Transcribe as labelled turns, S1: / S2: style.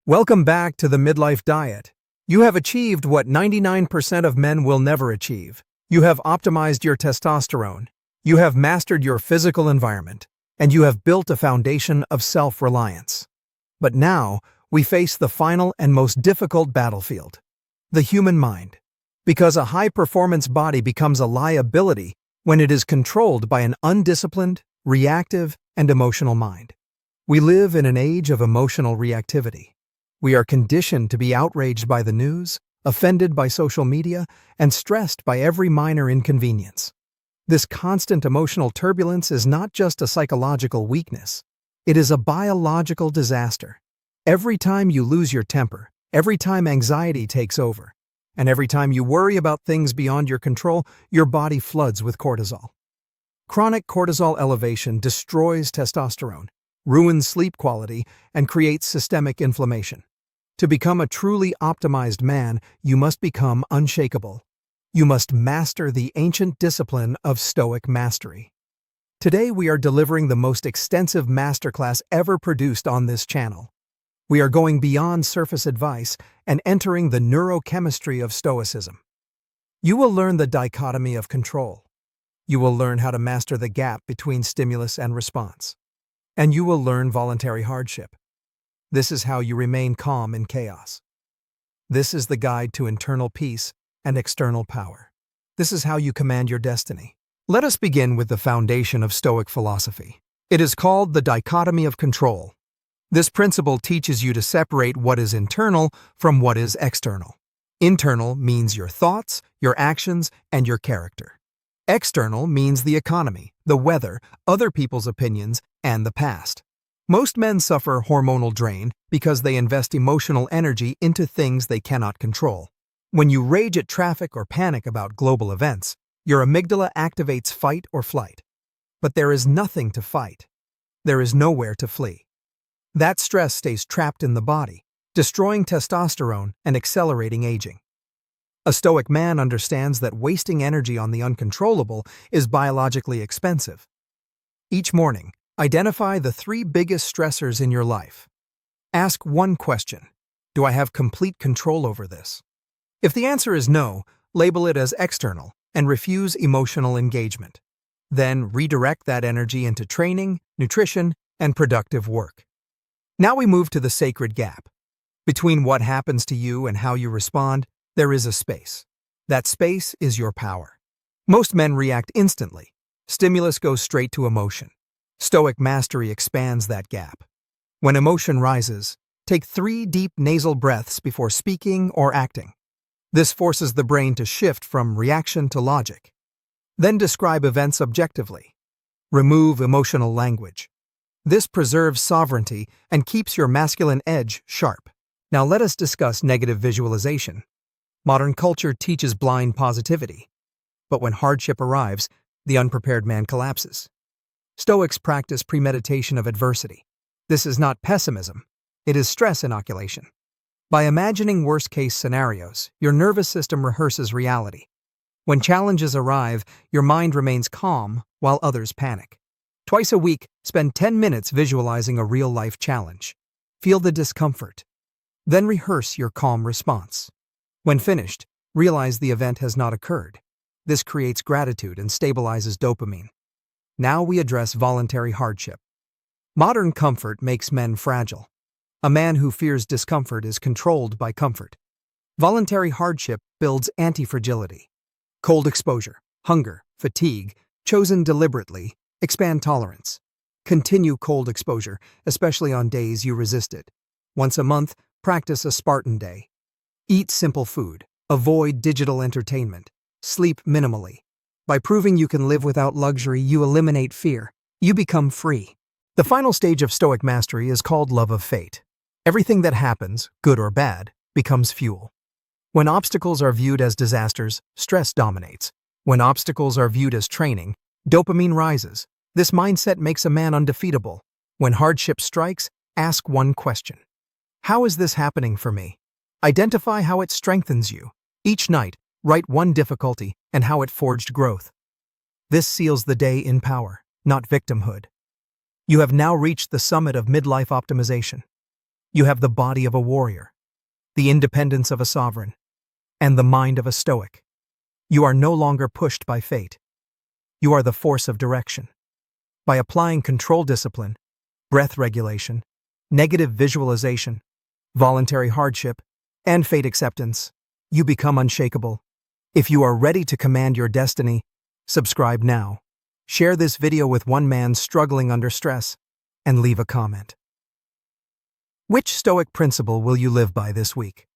S1: Welcome back to the Midlife Diet. You have achieved what 99% of men will never achieve. You have optimized your testosterone. You have mastered your physical environment. And you have built a foundation of self-reliance. But now, we face the final and most difficult battlefield: the human mind. Because a high-performance body becomes a liability when it is controlled by an undisciplined, reactive, and emotional mind. We live in an age of emotional reactivity. We are conditioned to be outraged by the news, offended by social media, and stressed by every minor inconvenience. This constant emotional turbulence is not just a psychological weakness. It is a biological disaster. Every time you lose your temper, every time anxiety takes over, and every time you worry about things beyond your control, your body floods with cortisol. Chronic cortisol elevation destroys testosterone, ruins sleep quality, and creates systemic inflammation. To become a truly optimized man, you must become unshakable. You must master the ancient discipline of Stoic mastery. Today we are delivering the most extensive masterclass ever produced on this channel. We are going beyond surface advice and entering the neurochemistry of Stoicism. You will learn the dichotomy of control. You will learn how to master the gap between stimulus and response. And you will learn voluntary hardship. This is how you remain calm in chaos. This is the guide to internal peace and external power. This is how you command your destiny. Let us begin with the foundation of Stoic philosophy. It is called the dichotomy of control. This principle teaches you to separate what is internal from what is external. Internal means your thoughts, your actions, and your character. External means the economy, the weather, other people's opinions, and the past. Most men suffer hormonal drain because they invest emotional energy into things they cannot control. When you rage at traffic or panic about global events, your amygdala activates fight or flight. But there is nothing to fight. There is nowhere to flee. That stress stays trapped in the body, destroying testosterone and accelerating aging. A Stoic man understands that wasting energy on the uncontrollable is biologically expensive. Each morning, identify the 3 biggest stressors in your life. Ask one question: do I have complete control over this? If the answer is no, label it as external and refuse emotional engagement. Then redirect that energy into training, nutrition, and productive work. Now we move to the sacred gap. Between what happens to you and how you respond, there is a space. That space is your power. Most men react instantly. Stimulus goes straight to emotion. Stoic mastery expands that gap. When emotion rises, take 3 deep nasal breaths before speaking or acting. This forces the brain to shift from reaction to logic. Then describe events objectively. Remove emotional language. This preserves sovereignty and keeps your masculine edge sharp. Now let us discuss negative visualization. Modern culture teaches blind positivity. But when hardship arrives, the unprepared man collapses. Stoics practice premeditation of adversity. This is not pessimism. It is stress inoculation. By imagining worst-case scenarios, your nervous system rehearses reality. When challenges arrive, your mind remains calm while others panic. Twice a week, spend 10 minutes visualizing a real-life challenge. Feel the discomfort. Then rehearse your calm response. When finished, realize the event has not occurred. This creates gratitude and stabilizes dopamine. Now we address voluntary hardship. Modern comfort makes men fragile. A man who fears discomfort is controlled by comfort. Voluntary hardship builds anti-fragility. Cold exposure, hunger, fatigue, chosen deliberately, expand tolerance. Continue cold exposure, especially on days you resist it. Once a month, practice a Spartan day. Eat simple food. Avoid digital entertainment. Sleep minimally. By proving you can live without luxury, you eliminate fear. You become free. The final stage of Stoic mastery is called love of fate. Everything that happens, good or bad, becomes fuel. When obstacles are viewed as disasters, stress dominates. When obstacles are viewed as training, dopamine rises. This mindset makes a man undefeatable. When hardship strikes, ask one question: how is this happening for me? Identify how it strengthens you. Each night, write one difficulty and how it forged growth. This seals the day in power, not victimhood. You have now reached the summit of midlife optimization. You have the body of a warrior, the independence of a sovereign, and the mind of a stoic. You are no longer pushed by fate. You are the force of direction. By applying control discipline, breath regulation, negative visualization, voluntary hardship, and fate acceptance, you become unshakable. If you are ready to command your destiny, subscribe now. Share this video with one man struggling under stress, and leave a comment. Which Stoic principle will you live by this week?